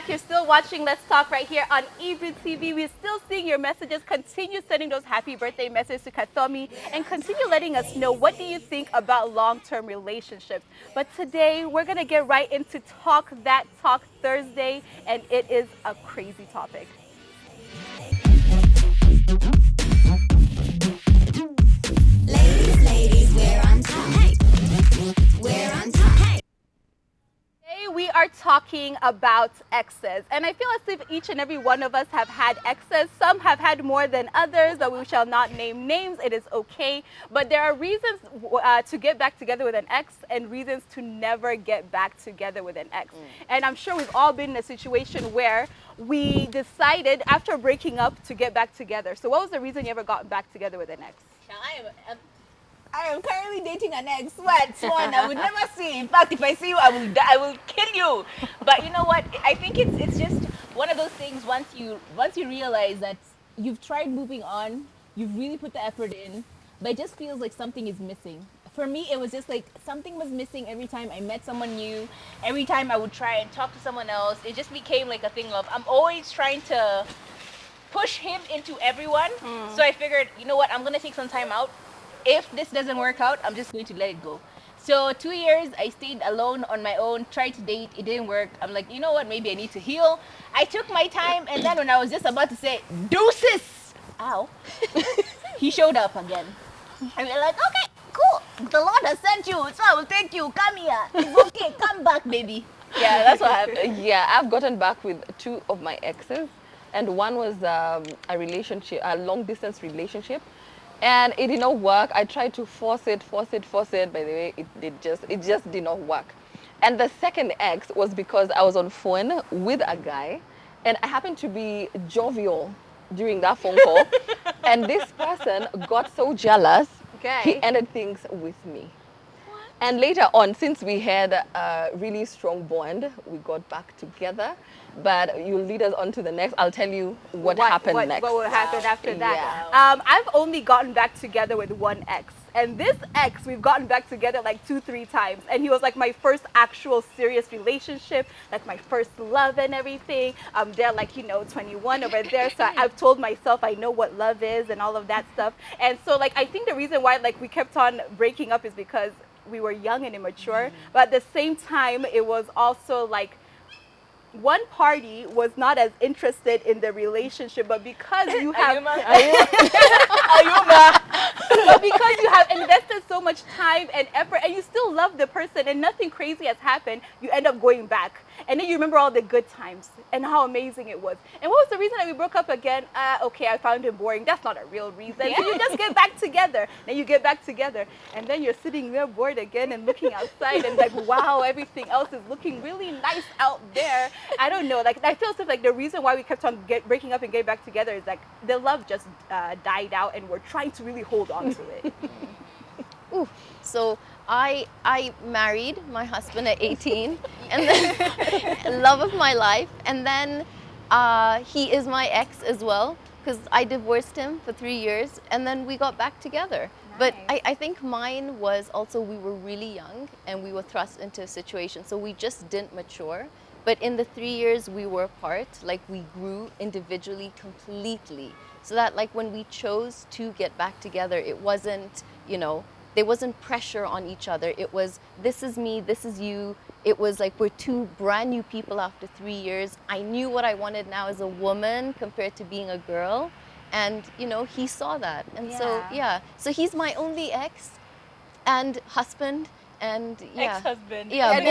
back. You're still watching Let's Talk right here on Ebru TV. We're still seeing your messages. Continue sending those happy birthday messages to Katomi and continue letting us know what do you think about long-term relationships. But today we're going to get right into Talk That Talk Thursday, and it is a crazy topic. Ladies, we're on top. We're on top. Today we are talking about exes, and I feel as if each and every one of us have had exes. Some have had more than others, but we shall not name names. It is okay. But there are reasons to get back together with an ex and reasons to never get back together with an ex. And I'm sure we've all been in a situation where we decided after breaking up to get back together. So what was the reason you ever got back together with an ex? I am currently dating an ex. What? One I would never see. In fact, if I see you, I will die. I will kill you. But you know what? I think it's just one of those things. Once you realize that you've tried moving on, you've really put the effort in, but it just feels like something is missing. For me, it was just like something was missing every time I met someone new. Every time I would try and talk to someone else, it just became like a thing of I'm always trying to push him into everyone. So I figured, you know what? I'm gonna take some time out. If this doesn't work out, I'm just going to let it go. So 2 years, I stayed alone on my own, tried to date, it didn't work. I'm like, you know what, maybe I need to heal. I took my time, and then when I was just about to say, deuces, ow, he showed up again. And we're like, okay, cool, the Lord has sent you, so I will take you, come here. It's okay, come back, baby. Yeah, that's what happened. Yeah, I've gotten back with 2 of my exes, and one was a long-distance relationship. And it did not work. I tried to force it. By the way, it just did not work. And the second ex was because I was on phone with a guy, and I happened to be jovial during that phone call. And this person got so jealous, he ended things with me. What? And later on, since we had a really strong bond, we got back together. But you'll lead us on to the next. I'll tell you what happened next. What will happen after that? Yeah. I've only gotten back together with one ex. And this ex, we've gotten back together like 2-3 times. And he was like my first actual serious relationship, like my first love and everything. They're like, 21 over there. So I've told myself I know what love is and all of that stuff. And so like, I think the reason why like we kept on breaking up is because we were young and immature. But at the same time, it was also like, one party was not as interested in the relationship, but because you have but because you have invested so much time and effort and you still love the person and nothing crazy has happened, you end up going back. And then you remember all the good times and how amazing it was. And what was the reason that we broke up again? Okay, I found him boring. That's not a real reason. Yeah. So you just get back together. Then you get back together. And then you're sitting there bored again and looking outside and like, wow, everything else is looking really nice out there. I don't know. Like, I feel as if like the reason why we kept on breaking up and getting back together is like the love just died out and we're trying to really hold on to it. Ooh, so I married my husband at 18 and then love of my life, and then he is my ex as well because I divorced him for 3 years and then we got back together. Nice. But I think mine was also we were really young and we were thrust into a situation, so we just didn't mature. But in the 3 years we were apart, like we grew individually completely, so that like when we chose to get back together, it wasn't, there wasn't pressure on each other. It was, this is me, this is you. It was like we're 2 brand new people after 3 years. I knew what I wanted now as a woman compared to being a girl. And, he saw that. And so he's my only ex and husband and ex-husband. Yeah,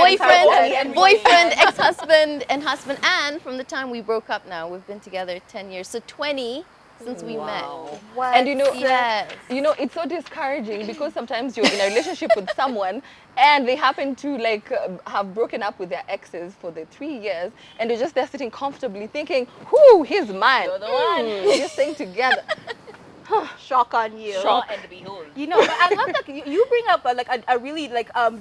boyfriend, ex-husband and husband. And from the time we broke up now, we've been together 10 years. So 20 since we met. What? And yes. It's so discouraging because sometimes you're in a relationship with someone and they happen to like have broken up with their exes for the 3 years and they're just there sitting comfortably thinking, whoo, he's mine. You're the one. We're just staying together. Shock on you. Shock and behold. But I love that you bring up a really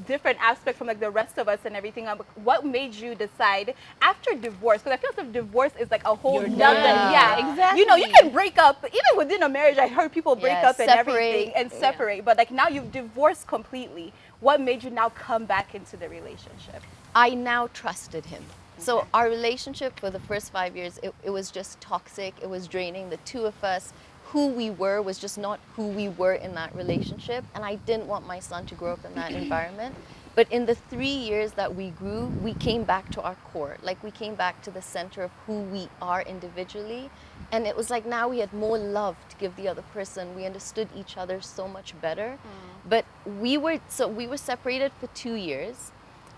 different aspect from like the rest of us and everything. What made you decide after divorce? Because I feel as if divorce is like a whole exactly. You can break up even within a marriage. I heard people break up and everything and separate, but like now you've divorced completely. What made you now come back into the relationship? I now trusted him. So our relationship for the first 5 years, it was just toxic. It was draining. The two of us, who we were was just not who we were in that relationship. And I didn't want my son to grow up in that environment. But in the 3 years that we grew, we came back to our core. Like, we came back to the center of who we are individually. And it was like now we had more love to give the other person. We understood each other so much better. But we were separated for 2 years.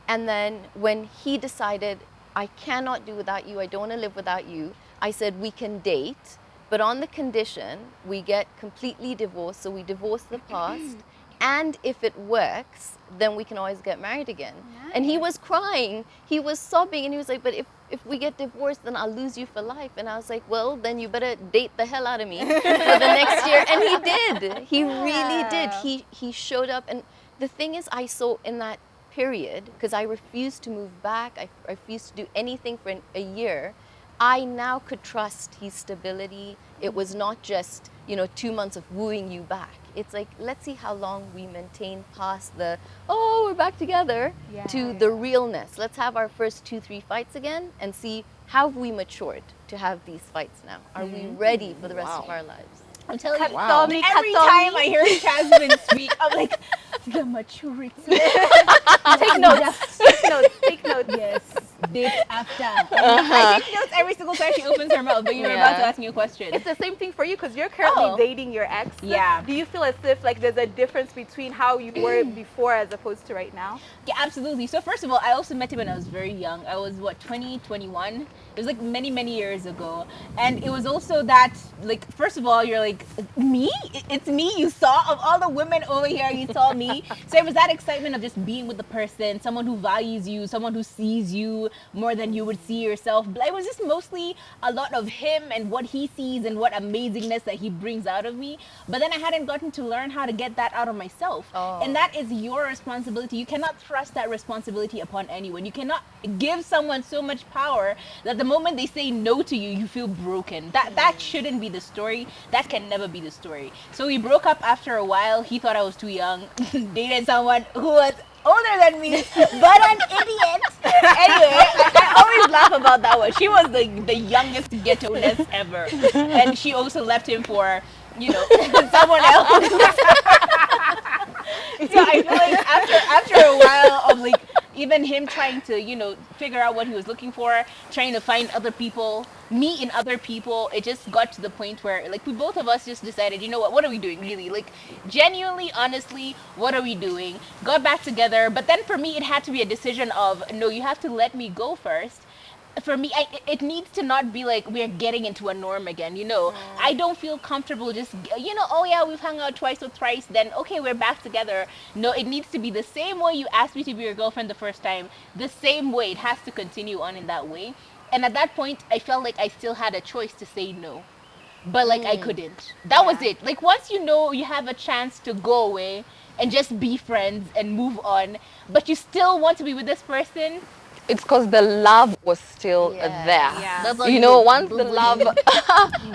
And then when he decided, I cannot do without you, I don't want to live without you, I said, we can date, but on the condition we get completely divorced. So we divorce the past. And if it works, then we can always get married again. Nice. And he was crying, he was sobbing, and he was like, but if we get divorced, then I'll lose you for life. And I was like, well, then you better date the hell out of me for the next year. And he did. He really did. He showed up. And the thing is, I saw in that period, because I refused to move back, I refused to do anything for a year, I now could trust his stability. It was not just, 2 months of wooing you back. It's like, let's see how long we maintain past the, oh, we're back together, to the realness. Let's have our first 2-3 fights again and see how have we matured to have these fights now. Are we ready for the rest of our lives? I'm telling you, Wow. every time I hear Jasmine speak, I'm like, the maturity. Take notes. Take notes. Take notes. Yes, date after. I take notes every single time she opens her mouth, but you were about to ask me a question. It's the same thing for you because you're currently Oh. dating your ex. Yeah. Do you feel as if like there's a difference between how you were before as opposed to right now? Yeah, absolutely. So first of all, I also met him when I was very young. I was 20, 21. It was like many, many years ago. And it was also that, like, first of all, you're like, me? It's me you saw? Of all the women over here, you saw me? So it was that excitement of just being with the person, someone who values you, someone who sees you more than you would see yourself. But it was just mostly a lot of him and what he sees and what amazingness that he brings out of me. But then I hadn't gotten to learn how to get that out of myself. Oh. And that is your responsibility. You cannot thrust that responsibility upon anyone. You cannot give someone so much power that the moment they say no to you, you feel broken. That shouldn't be the story. That can never be the story. So we broke up after a while. He thought I was too young. Dated someone who was older than me, but an idiot. Anyway, I always laugh about that one. She was the youngest ghetto-ness ever. And she also left him for, someone else. So I feel like after a while of like even him trying to figure out what he was looking for, trying to find other people, me in other people, it just got to the point where like we both of us just decided, what are we doing really? Like genuinely, honestly, what are we doing? Got back together, but then for me it had to be a decision of no, you have to let me go first. For me, it needs to not be like we're getting into a norm again, I don't feel comfortable just, oh yeah, we've hung out twice or thrice, then okay, we're back together. No, it needs to be the same way you asked me to be your girlfriend the first time, the same way. It has to continue on in that way. And at that point, I felt like I still had a choice to say no. But like I couldn't. That was it. Like once you have a chance to go away and just be friends and move on, but you still want to be with this person, It's because the love was still there. Yeah. That's all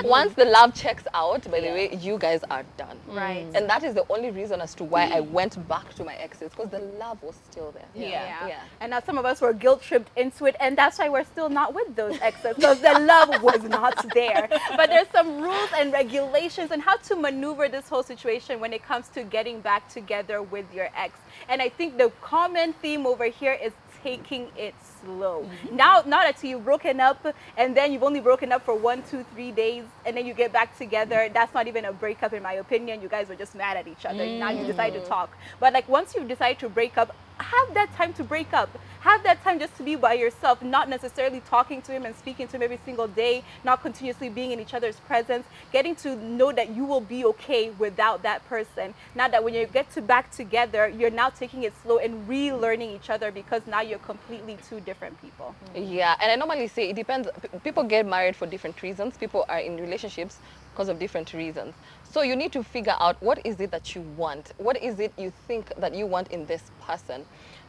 Once the love checks out, by the way, you guys are done. Right. And that is the only reason as to why I went back to my exes, because the love was still there. Yeah. And now some of us were guilt tripped into it, and that's why we're still not with those exes because the love was not there. But there's some rules and regulations and how to maneuver this whole situation when it comes to getting back together with your ex. And I think the common theme over here is taking it slow. Now, not until you've broken up and then you've only broken up for 1, 2, 3 days and then you get back together. That's not even a breakup in my opinion. You guys were just mad at each other. Now you decide to talk. But like once you decide to break up, have that time to break up. Have that time just to be by yourself, not necessarily talking to him and speaking to him every single day, not continuously being in each other's presence, getting to know that you will be okay without that person. Now that when you get back together, you're now taking it slow and relearning each other because now you're completely two different people. Yeah, and I normally say it depends. People get married for different reasons. People are in relationships because of different reasons. So you need to figure out what is it that you want? What is it you think that you want in this person?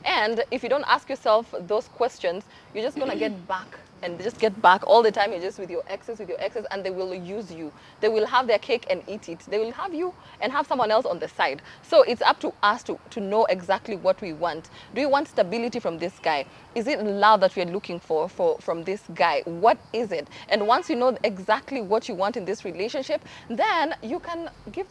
And if you don't ask yourself those questions, you're just gonna get back and just get back all the time. You're just with your exes, and they will use you. They will have their cake and eat it. They will have you and have someone else on the side. So it's up to us to know exactly what we want. Do you want stability from this guy? Is it love that we're looking for from this guy? What is it? And once you know exactly what you want in this relationship, then you can give